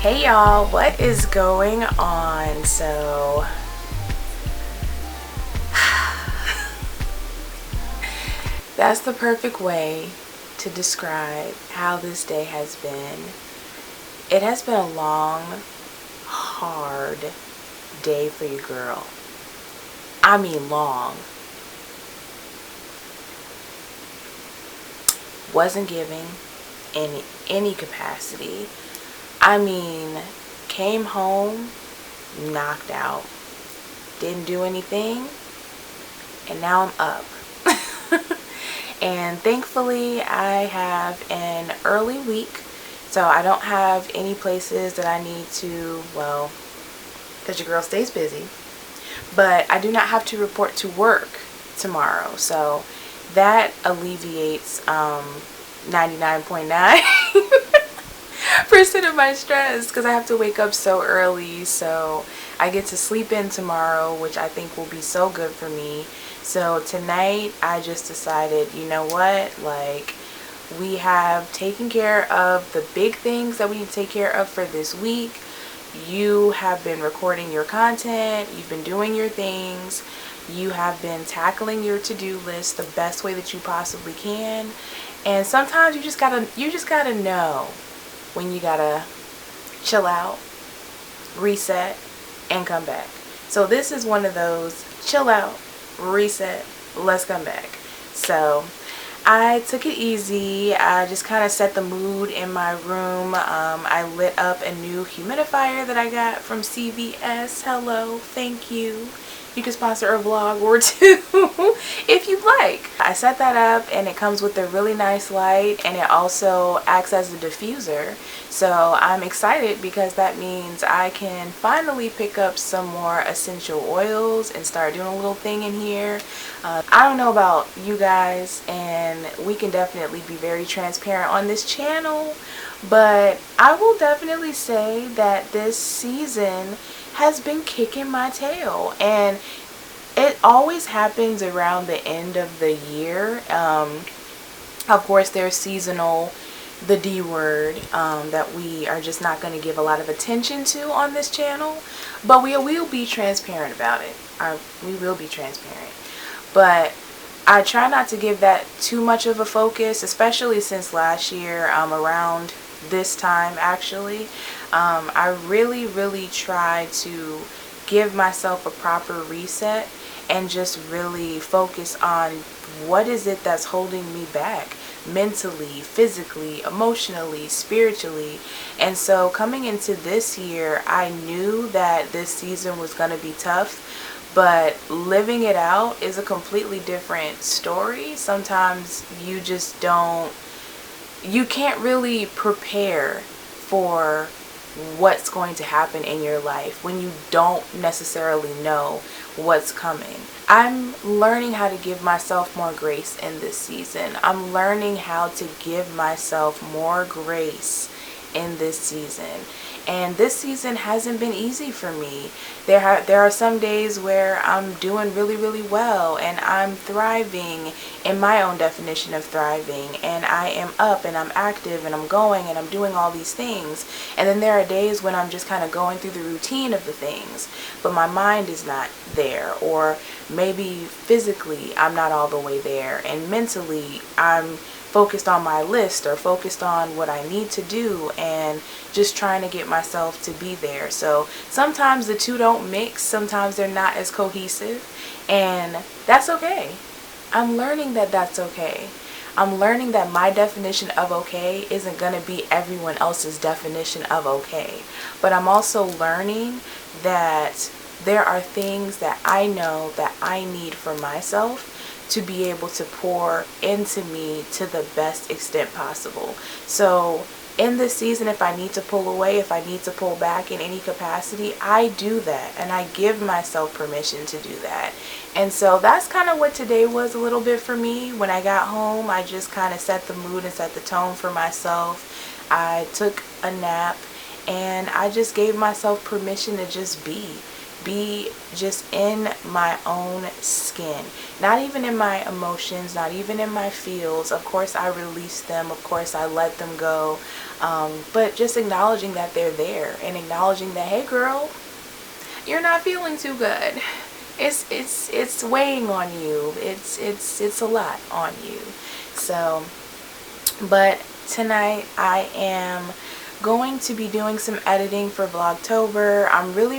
Hey y'all, what is going on? So that's the perfect way to describe how this day has been. It has been a long, hard day for you, girl. I mean long. Wasn't giving in any capacity. I mean, came home knocked out, didn't do anything, and now I'm up. And thankfully I have an early week, so I don't have any places that I need to, well, because your girl stays busy, but I do not have to report to work tomorrow, so that alleviates 99.9% of my stress, because I have to wake up so early, so I get to sleep in tomorrow, which I think will be so good for me. So tonight I just decided, you know what, like, we have taken care of the big things that we need to take care of for this week. You have been recording your content, you've been doing your things, you have been tackling your to-do list the best way that you possibly can. And sometimes you just gotta know when you gotta chill out, reset, and come back. So this is one of those chill out, reset, let's come back. So I took it easy. I just kind of set the mood in my room. I lit up a new humidifier that I got from CVS. Hello, thank you. You can sponsor a vlog or two if you'd like. I set that up, and it comes with a really nice light, and it also acts as a diffuser. So I'm excited because that means I can finally pick up some more essential oils and start doing a little thing in here. I don't know about you guys, and we can definitely be very transparent on this channel, but I will definitely say that this season has been kicking my tail, and it always happens around the end of the year. Of course, there's seasonal, the D word, that we are just not going to give a lot of attention to on this channel, but we will be transparent about it. We will be transparent, but I try not to give that too much of a focus, especially since last year, around this time actually. I really try to give myself a proper reset and just really focus on what is it that's holding me back mentally, physically, emotionally, spiritually. And so coming into this year, I knew that this season was going to be tough, but living it out is a completely different story. Sometimes you just you can't really prepare for what's going to happen in your life when you don't necessarily know what's coming. I'm learning how to give myself more grace in this season. I'm learning how to give myself more grace in this season. And this season hasn't been easy for me. There are some days where I'm doing really well, and I'm thriving in my own definition of thriving, and I am up and I'm active and I'm going and I'm doing all these things. And then there are days when I'm just kind of going through the routine of the things, but my mind is not there, or maybe physically I'm not all the way there, and mentally I'm focused on my list or focused on what I need to do and just trying to get myself to be there. So sometimes the two don't mix, sometimes they're not as cohesive, and that's okay. I'm learning that that's okay. I'm learning that my definition of okay isn't going to be everyone else's definition of okay. But I'm also learning that there are things that I know that I need for myself to be able to pour into me to the best extent possible. So in this season, if I need to pull away, if I need to pull back in any capacity, I do that, and I give myself permission to do that. And so that's kind of what today was a little bit for me. When I got home, I just kind of set the mood and set the tone for myself. I took a nap, and I just gave myself permission to just be. be just in my own skin, not even in my emotions, not even in my feels. Of course I release them, of course I let them go, but just acknowledging that they're there and acknowledging that, hey girl, you're not feeling too good. It's weighing on you. It's a lot on you. So, but tonight I am going to be doing some editing for Vlogtober. I'm really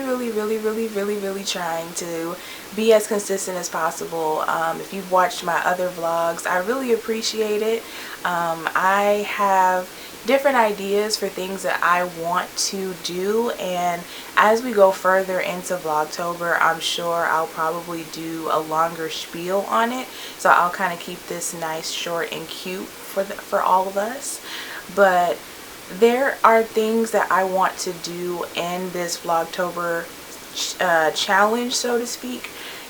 trying to be as consistent as possible. If you've watched my other vlogs, I really appreciate it. I have different ideas for things that I want to do, and as we go further into Vlogtober, I'm sure I'll probably do a longer spiel on it, so I'll kind of keep this nice, short, and cute for all of us. But there are things that I want to do in this Vlogtober challenge, so to speak,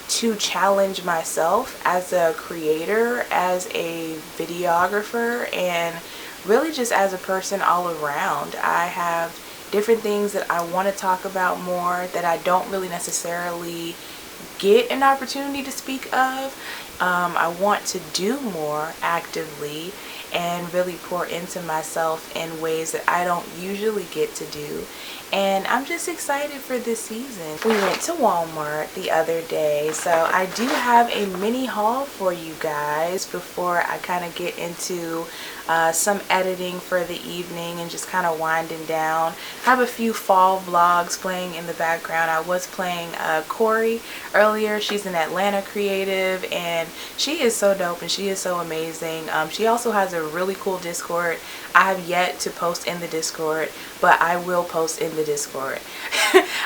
to challenge myself as a creator, as a videographer, and really just as a person all around. I have different things that I want to talk about more that I don't really necessarily get an opportunity to speak of. I want to do more actively and really pour into myself in ways that I don't usually get to do. And I'm just excited for this season. We went to Walmart the other day, so I do have a mini haul for you guys before I kind of get into some editing for the evening and just kind of winding down. I have a few fall vlogs playing in the background. I was playing Corey earlier. She's an Atlanta creative, and she is so dope and she is so amazing. She also has a really cool Discord. I have yet to post in the Discord, but I will post in the Discord.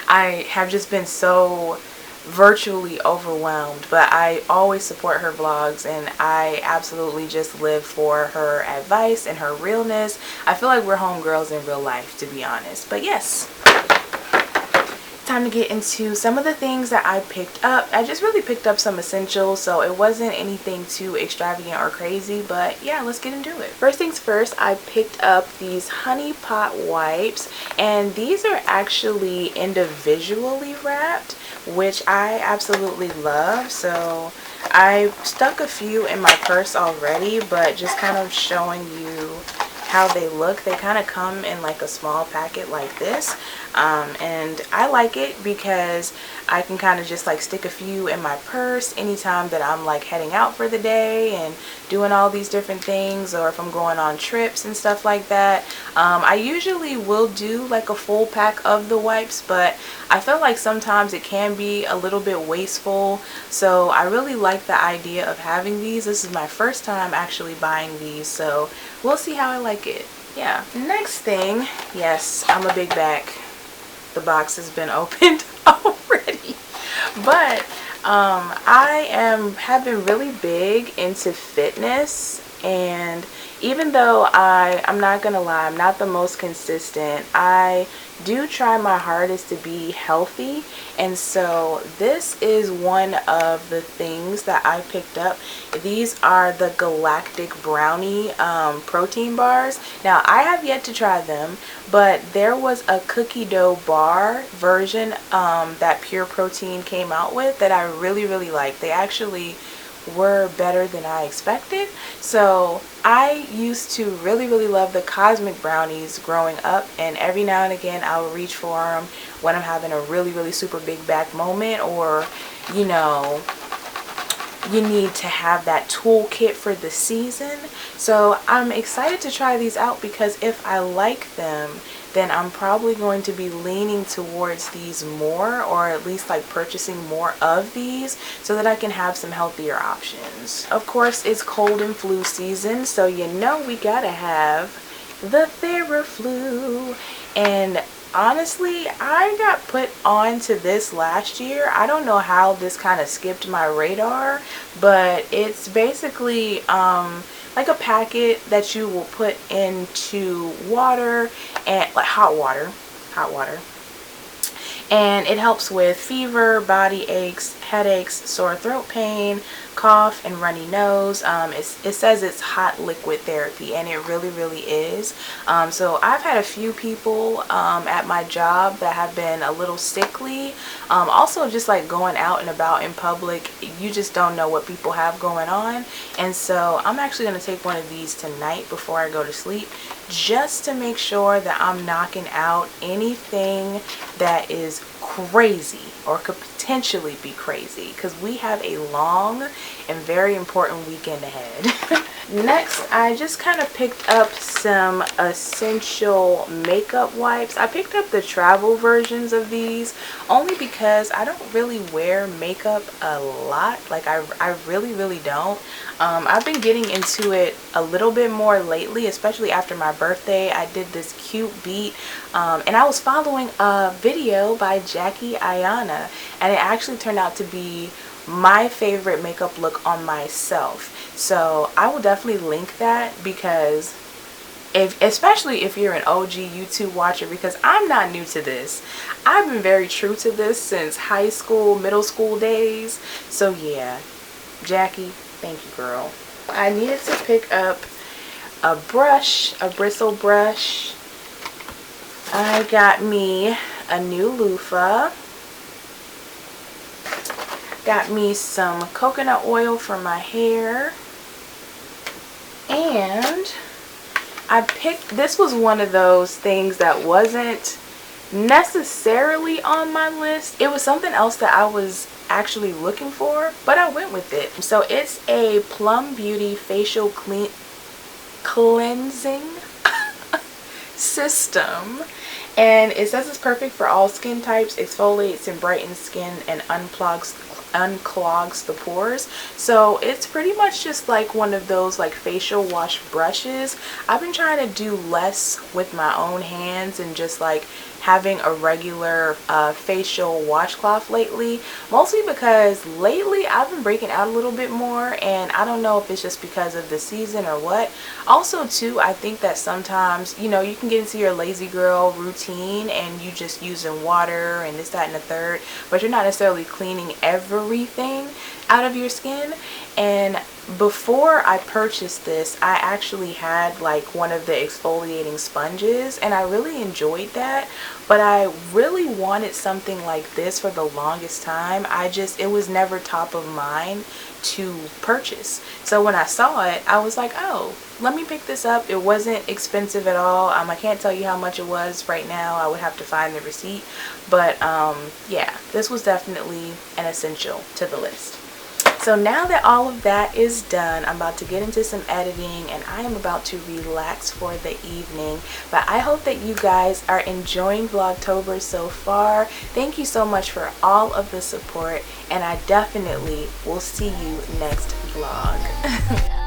I have just been so virtually overwhelmed, but I always support her vlogs, and I absolutely just live for her advice and her realness. I feel like we're homegirls in real life, to be honest. But yes, time to get into some of the things that I picked up. I just really picked up some essentials, so it wasn't anything too extravagant or crazy, but yeah, let's get into it. First things first, I picked up these honey pot wipes, and these are actually individually wrapped, which I absolutely love. So I stuck a few in my purse already, but just kind of showing you how they look. They kind of come in like a small packet like this, and I like it because I can kind of just like stick a few in my purse anytime that I'm like heading out for the day and doing all these different things, or if I'm going on trips and stuff like that. I usually will do like a full pack of the wipes, but I feel like sometimes it can be a little bit wasteful, so I really like the idea of having these. This is my first time actually buying these, so we'll see how I like it. Yeah. Next thing, yes, I'm a big back. The box has been opened already, but I have been really big into fitness, and even though I'm not gonna lie, I'm not the most consistent, I do try my hardest to be healthy, and so this is one of the things that I picked up. These are the Galactic Brownie protein bars. Now I have yet to try them, but there was a cookie dough bar version that Pure Protein came out with that I really liked. They actually were better than I expected. So I used to really love the Cosmic Brownies growing up, and every now and again I'll reach for them when I'm having a really super big back moment, or you know, you need to have that toolkit for the season. So I'm excited to try these out, because if I like them, then I'm probably going to be leaning towards these more, or at least like purchasing more of these so that I can have some healthier options. Of course, it's cold and flu season, so you know we gotta have the Theraflu. And honestly, I got put on to this last year. I don't know how this kind of skipped my radar, but it's basically like a packet that you will put into water, and like hot water, and it helps with fever, body aches, headaches, sore throat pain, cough, and runny nose. It says it's hot liquid therapy, and it really is. So I've had a few people at my job that have been a little sickly. Also, just like going out and about in public, you just don't know what people have going on. And so I'm actually going to take one of these tonight before I go to sleep, just to make sure that I'm knocking out anything that is crazy or could potentially be crazy, because we have a long and very important weekend ahead. Next, I just kind of picked up some essential makeup wipes. I picked up the travel versions of these only because I don't really wear makeup a lot. Like I really don't. I've been getting into it a little bit more lately, especially after my birthday. I did this cute beat, and I was following a video by Jackie Ayana, and it actually turned out to be my favorite makeup look on myself. So I will definitely link that, because especially if you're an OG YouTube watcher, because I'm not new to this. I've been very true to this since high school, middle school days. So yeah, Jackie, thank you, girl. I needed to pick up a brush, a bristle brush. I got me a new loofah. Got me some coconut oil for my hair. And this was one of those things that wasn't necessarily on my list. It was something else that I was actually looking for, but I went with it. So it's a Plum Beauty facial cleansing system, and it says it's perfect for all skin types, exfoliates and brightens skin, and unclogs the pores. So it's pretty much just like one of those like facial wash brushes. I've been trying to do less with my own hands and just like having a regular facial washcloth lately, mostly because lately I've been breaking out a little bit more, and I don't know if it's just because of the season or what. Also too, I think that sometimes, you know, you can get into your lazy girl routine and you just using water and this, that, and the third, but you're not necessarily cleaning everything out of your skin. And before I purchased this, I actually had like one of the exfoliating sponges, and I really enjoyed that, but I really wanted something like this for the longest time. It was never top of mind to purchase. So when I saw it, I was like, oh, let me pick this up. It wasn't expensive at all. I can't tell you how much it was right now. I would have to find the receipt, but yeah, this was definitely an essential to the list. So now that all of that is done, I'm about to get into some editing, and I am about to relax for the evening. But I hope that you guys are enjoying Vlogtober so far. Thank you so much for all of the support, and I definitely will see you next vlog.